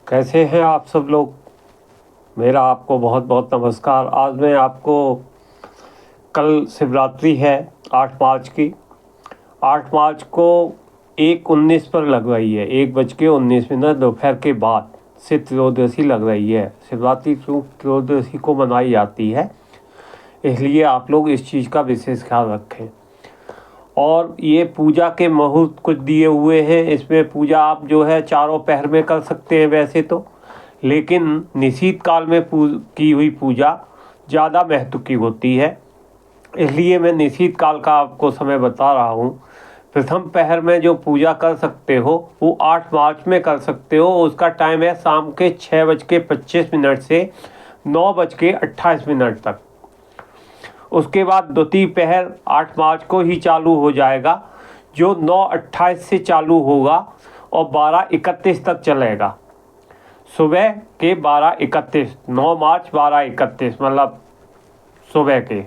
कैसे हैं आप सब लोग। मेरा आपको बहुत बहुत नमस्कार। आज मैं आपको, कल शिवरात्रि है 8 मार्च की। 8 मार्च को 1:19 पर लग रही है, 1:19 दोपहर के बाद से त्रयोदशी लग रही है। शिवरात्रि त्रयोदशी को मनाई जाती है, इसलिए आप लोग इस चीज़ का विशेष ख्याल रखें। और ये पूजा के मुहूर्त कुछ दिए हुए हैं। इसमें पूजा आप जो है चारों पहर में कर सकते हैं वैसे तो, लेकिन निशीत काल में की हुई पूजा ज़्यादा महत्व की होती है, इसलिए मैं निशीत काल का आपको समय बता रहा हूँ। प्रथम पहर में जो पूजा कर सकते हो वो 8 मार्च में कर सकते हो। उसका टाइम है शाम के 6:25 से 9:28 तक। उसके बाद द्वितीय पहर 8 मार्च को ही चालू हो जाएगा, जो 9:28 से चालू होगा और 12:31 तक चलेगा। सुबह के 12:31, 9 मार्च 12:31 मतलब सुबह के,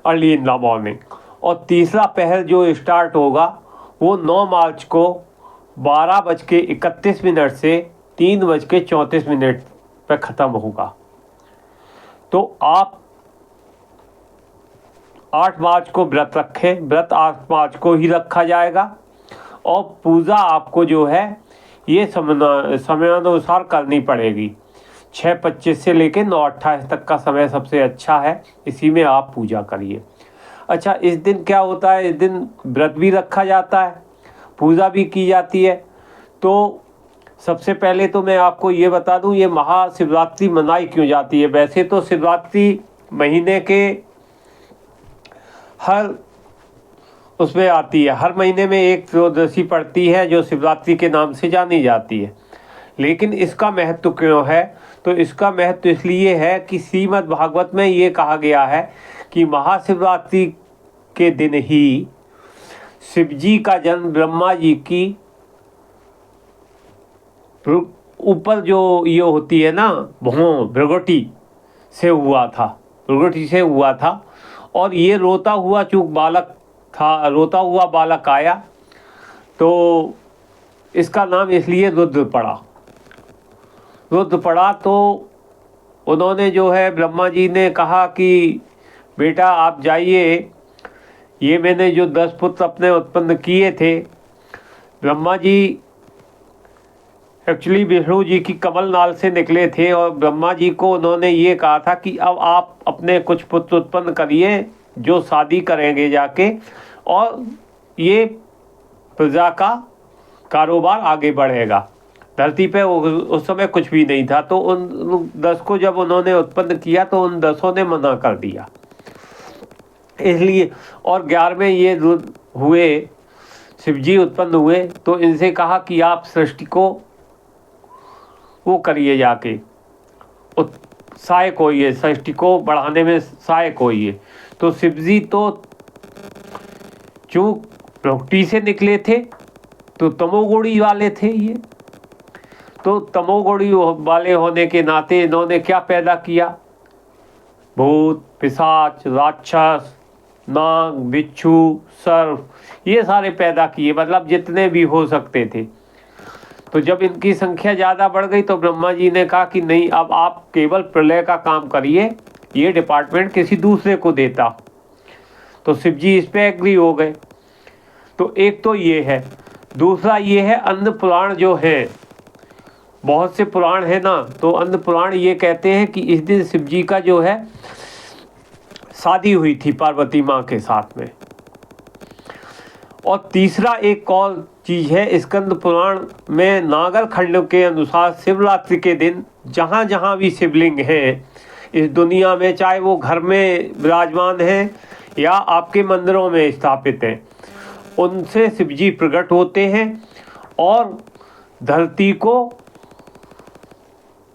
अर्ली इन द मॉर्निंग। और तीसरा पहर जो स्टार्ट होगा वो 9 मार्च को 12:31 से 3:34 पर ख़त्म होगा। तो आप 8 मार्च को व्रत रखें। व्रत 8 मार्च को ही रखा जाएगा और पूजा आपको जो है ये समयानुसार करनी पड़ेगी। 6:25 से लेकर 9:28 तक का समय सबसे अच्छा है, इसी में आप पूजा करिए। अच्छा, इस दिन क्या होता है, इस दिन व्रत भी रखा जाता है, पूजा भी की जाती है। तो सबसे पहले तो मैं आपको ये बता दूं, ये महाशिवरात्रि मनाई क्यों जाती है। वैसे तो शिवरात्रि महीने के हर उसमें आती है, हर महीने में एक त्रयोदशी पड़ती है जो शिवरात्रि के नाम से जानी जाती है। लेकिन इसका महत्व क्यों है, तो इसका महत्व इसलिए है कि श्रीमद् भागवत में ये कहा गया है कि महाशिवरात्रि के दिन ही शिव जी का जन्म ब्रह्मा जी की ऊपर जो ये होती है ना भौं, भृगुटी से हुआ था, भृगुटी से हुआ था। और ये रोता हुआ चूक बालक था, रोता हुआ बालक आया, तो इसका नाम इसलिए रुद्र पड़ा। रुद्र पड़ा तो उन्होंने जो है, ब्रह्मा जी ने कहा कि बेटा आप जाइए, ये मैंने जो 10 पुत्र अपने उत्पन्न किए थे। ब्रह्मा जी एक्चुअली विष्णु जी की कमल नाल से निकले थे और ब्रह्मा जी को उन्होंने ये कहा था कि अब आप अपने कुछ पुत्र उत्पन्न करिए जो शादी करेंगे जाके, और ये प्रजा का कारोबार आगे बढ़ेगा। धरती पे उस समय कुछ भी नहीं था, तो उन 10 को जब उन्होंने उत्पन्न किया तो उन 10 ने मना कर दिया, इसलिए। और 11वें ये हुए, शिवजी उत्पन्न हुए, तो इनसे कहा कि आप सृष्टि को वो करिए जाके, सहायक होइए, सृष्टि को बढ़ाने में सहायक होइए। तो शिवजी तो चूँकि प्रकृति से निकले थे तो तमोगुणी वाले थे ये, तो तमोगुणी वाले होने के नाते इन्होंने क्या पैदा किया, भूत, पिशाच, राक्षस, नाग, बिच्छू, सर्प, ये सारे पैदा किए, मतलब जितने भी हो सकते थे। तो जब इनकी संख्या ज़्यादा बढ़ गई तो ब्रह्मा जी ने कहा कि नहीं, अब आप केवल प्रलय का काम करिए, ये डिपार्टमेंट किसी दूसरे को देता। तो शिव जी इस पे एग्री हो गए। तो एक तो ये है। दूसरा ये है, अन्न पुराण जो है, बहुत से पुराण है ना, तो अन्न पुराण ये कहते हैं कि इस दिन शिव जी का जो है शादी हुई थी पार्वती माँ के साथ में। और तीसरा एक और चीज़ है, स्कंद पुराण में नागर खंड के अनुसार शिवरात्रि के दिन जहाँ जहाँ भी शिवलिंग हैं इस दुनिया में, चाहे वो घर में विराजमान हैं या आपके मंदिरों में स्थापित हैं, उनसे शिवजी प्रकट होते हैं और धरती को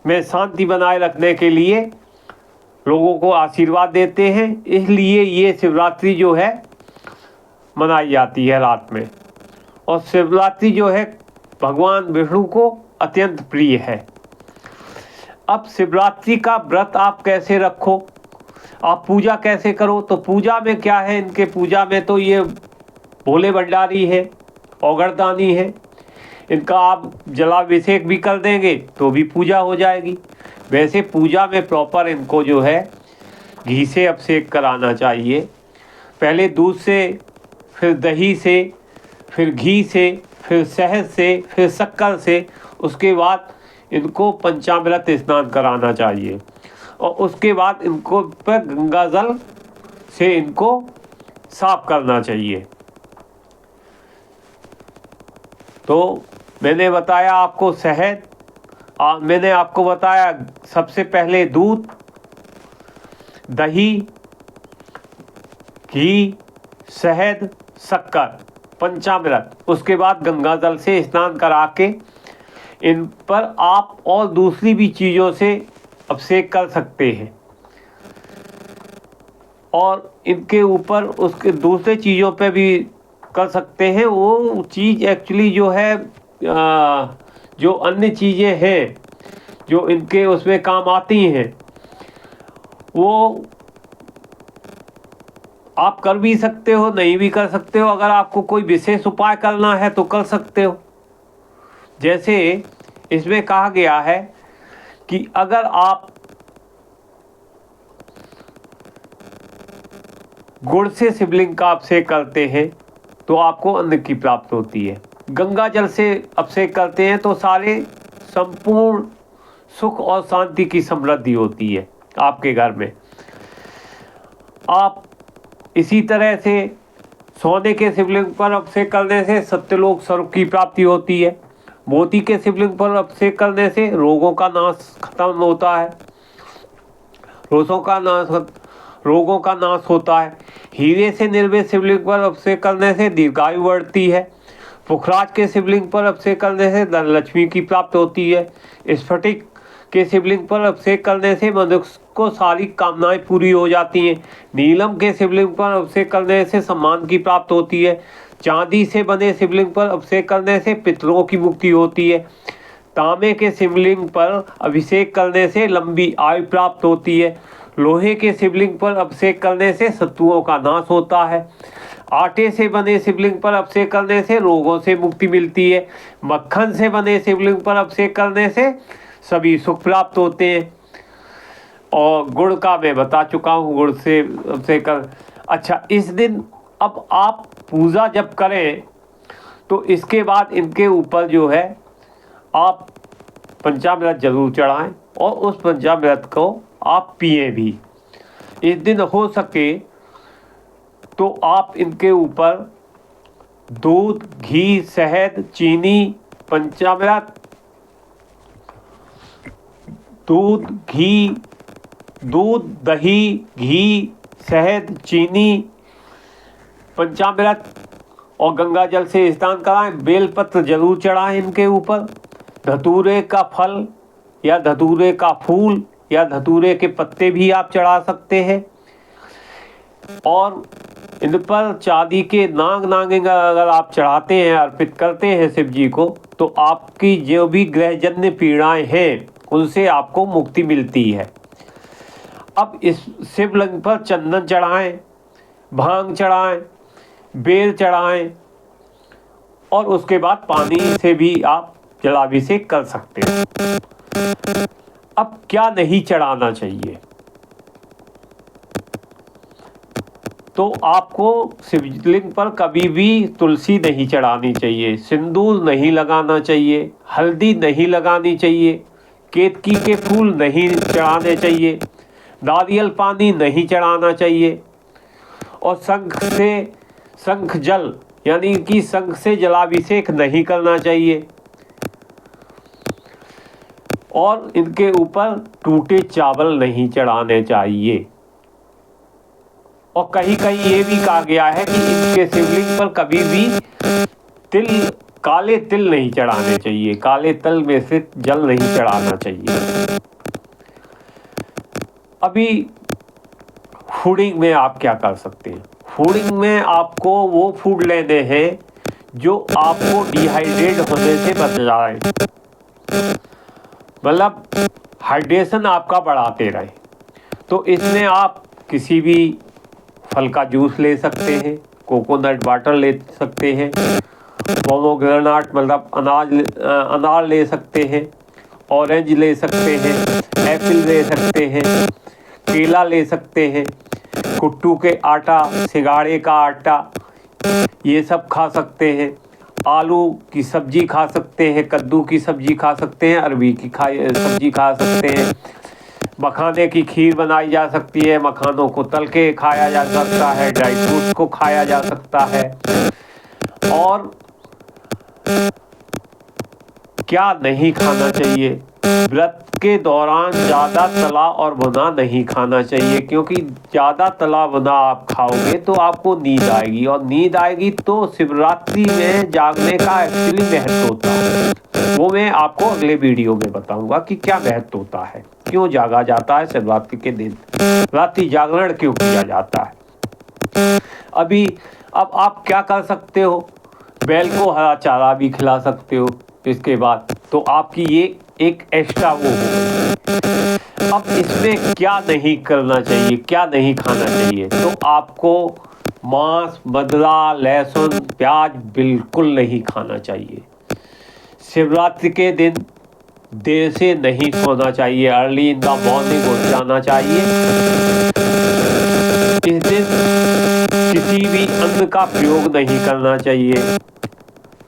में शांति बनाए रखने के लिए लोगों को आशीर्वाद देते हैं। इसलिए ये शिवरात्रि जो है मनाई जाती है रात में। और शिवरात्रि जो है भगवान विष्णु को अत्यंत प्रिय है। अब शिवरात्रि का व्रत आप कैसे रखो, आप पूजा कैसे करो, तो पूजा में क्या है, इनके पूजा में तो ये भोले भंडारी है, औगरदानी है, इनका आप जलाभिषेक भी कर देंगे तो भी पूजा हो जाएगी। वैसे पूजा में प्रॉपर इनको जो है घी से अभिषेक कराना चाहिए। पहले दूध से, फिर दही से, फिर घी से, फिर शहद से, फिर शक्कर से, उसके बाद इनको पंचामृत स्नान कराना चाहिए और उसके बाद इनको पर गंगा जल से इनको साफ करना चाहिए। तो मैंने बताया आपको शहद, मैंने आपको बताया सबसे पहले दूध, दही, घी, शहद, शक्कर, पंचामृत, उसके बाद गंगा जल से स्नान करा के इन पर आप और दूसरी भी चीज़ों से अभिषेक कर सकते हैं और इनके ऊपर उसके दूसरे चीज़ों पे भी कर सकते हैं। वो चीज़ एक्चुअली जो है जो अन्य चीज़ें हैं जो इनके उसमें काम आती हैं वो आप कर भी सकते हो, नहीं भी कर सकते हो। अगर आपको कोई विशेष उपाय करना है तो कर सकते हो। जैसे इसमें कहा गया है कि अगर आप गुड़ से शिवलिंग का अभिषेक करते हैं तो आपको अन्न की प्राप्ति होती है। गंगा जल से अभिषेक करते हैं तो सारे संपूर्ण सुख और शांति की समृद्धि होती है आपके घर में। आप इसी तरह से सोने के शिवलिंग पर अभिषेक करने से सत्यलोक स्वर्ग की प्राप्ति होती है। मोती के शिवलिंग पर अभिषेक करने से रोगों का नाश खत्म होता है, रोगों का नाश होता है। हीरे से निर्मित शिवलिंग पर अभिषेक करने से दीर्घायु बढ़ती है। पुखराज के शिवलिंग पर अभिषेक करने से धन लक्ष्मी की प्राप्ति होती है। स्फटिक के शिवलिंग पर अभिषेक करने से मनुष्य को सारी कामनाएं पूरी हो जाती हैं। नीलम के शिवलिंग पर अभिषेक करने से सम्मान की प्राप्ति होती है। चांदी से बने शिवलिंग पर अभिषेक करने से पितरों की मुक्ति होती है। तांबे के शिवलिंग पर अभिषेक करने से लंबी आयु प्राप्त होती है। लोहे के शिवलिंग पर अभिषेक करने से शत्रुओं का नाश होता है। आटे से बने शिवलिंग पर अभिषेक करने से रोगों से मुक्ति मिलती है। मक्खन से बने शिवलिंग पर अभिषेक करने से सभी सुख प्राप्त होते हैं। और गुड़ का मैं बता चुका हूँ, गुड़ से अभिषेक कर। अच्छा, इस दिन अब आप पूजा जब करें तो इसके बाद इनके ऊपर जो है आप पंचामृत जरूर चढ़ाएं और उस पंचामृत को आप पिए भी। इस दिन हो सके तो आप इनके ऊपर दूध, घी, शहद, चीनी, पंचामृत, दूध, दही, घी, शहद, चीनी, पंचामृत और गंगा जल से स्नान कराएं। बेलपत्र जरूर चढ़ाएं इनके ऊपर। धतूरे का फल या धतूरे का फूल या धतूरे के पत्ते भी आप चढ़ा सकते हैं। और इन पर चांदी के नाग नागिन अगर आप चढ़ाते हैं, अर्पित करते हैं शिव जी को, तो आपकी जो भी ग्रहजन्य पीड़ाएं हैं उनसे आपको मुक्ति मिलती है। अब इस शिवलिंग पर चंदन चढ़ाएं, भांग चढ़ाएं, बेल चढ़ाएं और उसके बाद पानी से भी आप जलाभिषेक कर सकते हैं। अब क्या नहीं चढ़ाना चाहिए, तो आपको शिवलिंग पर कभी भी तुलसी नहीं चढ़ानी चाहिए, सिंदूर नहीं लगाना चाहिए, हल्दी नहीं लगानी चाहिए, केतकी के फूल नहीं चढ़ाने चाहिए, नारियल पानी नहीं चढ़ाना चाहिए और शंख जल यानी कि शंख से जलाभिषेक नहीं करना चाहिए और इनके ऊपर टूटे चावल नहीं चढ़ाने चाहिए। और कहीं कहीं ये भी कहा गया है कि इनके शिवलिंग पर कभी भी काले तिल नहीं चढ़ाने चाहिए, काले तिल में से जल नहीं चढ़ाना चाहिए। अभी फूडिंग में आप क्या कर सकते हैं? फूडिंग में आपको वो फूड लेने हैं जो आपको डिहाइड्रेट होने से बचाए, मतलब हाइड्रेशन आपका बढ़ाते रहे। तो इसमें आप किसी भी फल का जूस ले सकते हैं, कोकोनट वाटर ले सकते हैं पोमोग्रेनेट मतलब अनार ले सकते हैं, ऑरेंज ले सकते हैं, एप्पल ले सकते हैं, केला ले सकते हैं, कुट्टू के आटा, सिंघाड़े का आटा, ये सब खा सकते हैं। आलू की सब्जी खा सकते हैं, कद्दू की सब्जी खा सकते हैं, अरबी की सब्जी खा सकते हैं। मखाने की खीर बनाई जा सकती है, मखानों को तल के खाया जा सकता है, ड्राई फ्रूट्स को खाया जा सकता है। और क्या नहीं खाना चाहिए? व्रत के दौरान ज़्यादा तला और भुना नहीं खाना चाहिए, क्योंकि ज़्यादा तला भुना आप खाओगे तो आपको नींद आएगी, और नींद आएगी तो शिवरात्रि में जागने का एक्चुअली महत्व होता है। वो मैं आपको अगले वीडियो में बताऊंगा कि क्या महत्व होता है, क्यों जागा जाता है शिवरात्रि के दिन, रात्रि जागरण क्यों किया जाता है। अब आप क्या कर सकते हो? बैल को हरा चारा भी खिला सकते हो इसके बाद, तो आपकी ये एक एक्स्ट्रा वो हो। अब इसमें क्या नहीं करना चाहिए, क्या नहीं खाना चाहिए? तो आपको मांस, मदिरा, लहसुन, प्याज बिल्कुल नहीं खाना चाहिए। शिवरात्रि के दिन देर से नहीं सोना चाहिए, अर्ली इन द मॉर्निंग उठ जाना चाहिए। इस दिन किसी भी अन्न का प्रयोग नहीं करना चाहिए।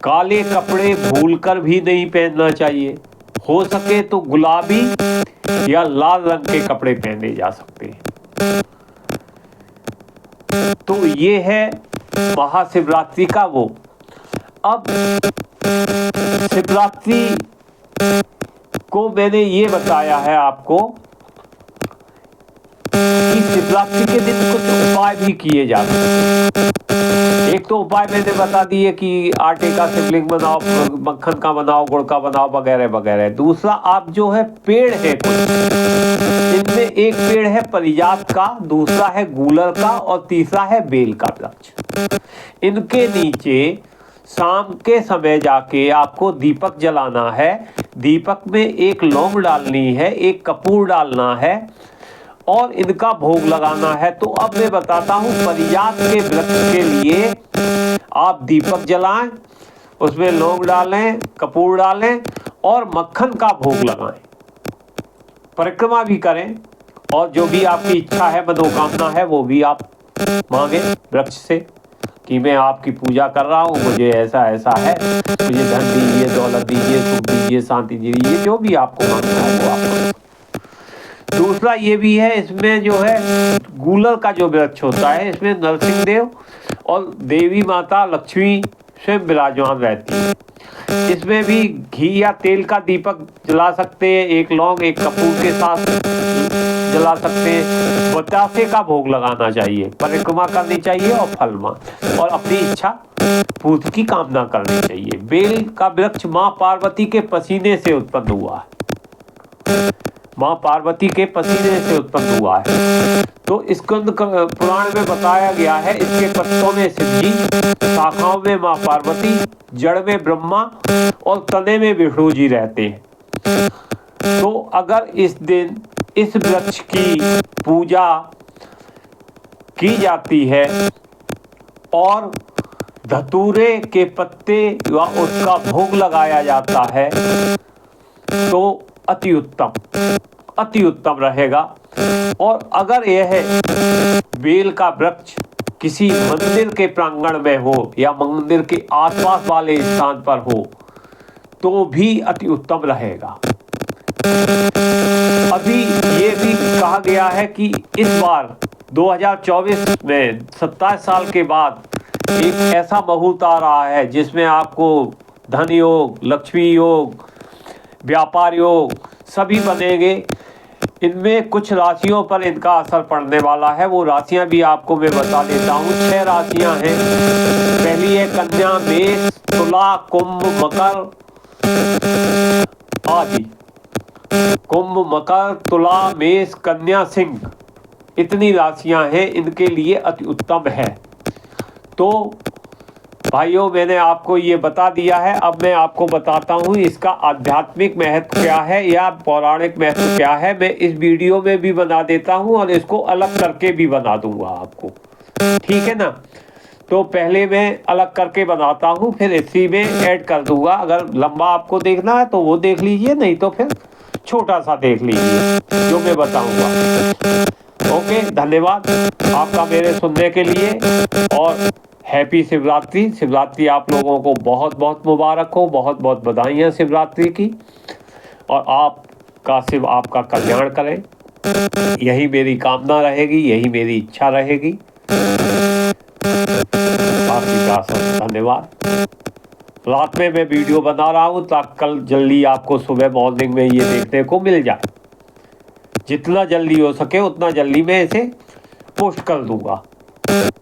काले कपड़े भूलकर भी नहीं पहनना चाहिए। हो सके तो गुलाबी या लाल रंग के कपड़े पहने जा सकते हैं। तो ये है महाशिवरात्रि का वो। अब शिवरात्रि को मैंने ये बताया है आपको कि शिवरात्रि के दिन कुछ उपाय भी किए जाते हैं। एक तो उपाय मैंने बता दिए कि आटे का शिवलिंग बनाओ, मक्खन का बनाओ, गुड़ का बनाओ, वगैरह वगैरह। दूसरा, आप जो है पेड़ है कुछ, इनमें एक पेड़ है परिजात का, दूसरा है गूलर का, और तीसरा है बेल का वृक्ष। इनके नीचे शाम के समय जाके आपको दीपक जलाना है। दीपक में एक लौंग डालनी है, एक कपूर डालना है और इनका भोग लगाना है। तो अब मैं बताता हूँ, परिजात के वृक्ष के लिए आप दीपक जलाएं, उसमें लौंग डालें, कपूर डालें और मक्खन का भोग लगाएं। परिक्रमा भी करें और जो भी आपकी इच्छा है, मनोकामना है, वो भी आप मांगे वृक्ष से कि मैं आपकी पूजा कर रहा हूँ, मुझे ऐसा ऐसा है, मुझे धन दीजिए, दौलत दीजिए, सुख दीजिए, शांति दीजिए, जो भी आपको मांगना है वो आप। दूसरा ये भी है, इसमें जो है गूलर का जो वृक्ष होता है, इसमें नरसिंह देव और देवी माता लक्ष्मी स्वयं विराजमान रहती है। इसमें भी घी या तेल का दीपक जला सकते हैं, एक लौंग एक कपूर के साथ जला सकते हैं। बतासे का भोग लगाना चाहिए, परिक्रमा करनी चाहिए और फलमा, और अपनी इच्छा पूर्ति की कामना करनी चाहिए। बेल का वृक्ष माँ पार्वती के पसीने से उत्पन्न हुआ है, माँ पार्वती के पसीने से उत्पन्न हुआ है। तो स्कंद पुराण में बताया गया है, इसके पत्तों में शिव जी, शाखाओं में माँ पार्वती, जड़ में ब्रह्मा और तने में विष्णु जी रहते हैं। तो अगर इस दिन इस वृक्ष की पूजा की जाती है और धतूरे के पत्ते व उसका भोग लगाया जाता है तो अति उत्तम रहेगा। और अगर यह बेल का वृक्ष किसी मंदिर के प्रांगण में हो या मंदिर के आसपास वाले स्थान पर हो तो भी अति उत्तम रहेगा। अभी ये भी कहा गया है कि इस बार 2024 में 27 साल के बाद एक ऐसा मुहूर्त आ रहा है जिसमें आपको धन योग, लक्ष्मी योग, व्यापार योग सभी बनेंगे। इनमें कुछ राशियों पर इनका असर पड़ने वाला है, वो राशियां भी आपको मैं बता देता हूँ। 6 राशियां हैं। पहली है कन्या, मेष, तुला, कुंभ, मकर आदि। कुंभ, मकर, तुला, मेष, कन्या, सिंह, इतनी राशियां हैं, इनके लिए अति उत्तम है। तो भाइयों, मैंने आपको ये बता दिया है। अब मैं आपको बताता हूँ इसका आध्यात्मिक महत्व क्या है या पौराणिक महत्व क्या है। मैं इस वीडियो में भी बना देता हूँ और इसको अलग करके भी बना दूंगा आपको, ठीक है ना। तो पहले मैं अलग करके बनाता हूँ, फिर इसी में ऐड कर दूंगा। अगर लंबा आपको देखना है तो वो देख लीजिए, नहीं तो फिर छोटा सा देख लीजिए जो मैं बताऊंगा। ओके, धन्यवाद आपका मेरे सुनने के लिए, और हैप्पी शिवरात्रि। शिवरात्रि आप लोगों को बहुत बहुत मुबारक हो, बहुत बहुत बधाइयाँ शिवरात्रि की, और आपका शिव आपका कल्याण करें, यही मेरी कामना रहेगी, यही मेरी इच्छा रहेगी। बाकी का सब धन्यवाद। रात में मैं वीडियो बना रहा हूँ ताकि कल जल्दी आपको सुबह मॉर्निंग में ये देखने को मिल जाए। जितना जल्दी हो सके उतना जल्दी मैं इसे पोस्ट कर दूंगा,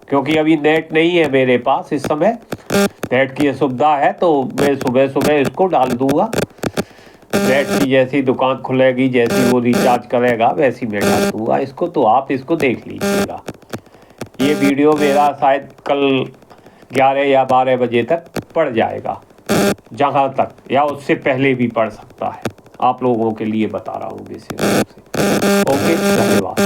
क्योंकि अभी नेट नहीं है मेरे पास इस समय। नेट की सुविधा है तो मैं सुबह सुबह इसको डाल दूंगा। नेट की जैसी दुकान खुलेगी, जैसी वो रिचार्ज करेगा, वैसी मैं डाल दूंगा इसको, तो आप इसको देख लीजिएगा। ये वीडियो मेरा शायद कल 11 या 12 बजे तक पड़ जाएगा, जहाँ तक, या उससे पहले भी पड़ सकता है। आप लोगों के लिए बता रहा हूँ विशेष रूप से। ओके, धन्यवाद।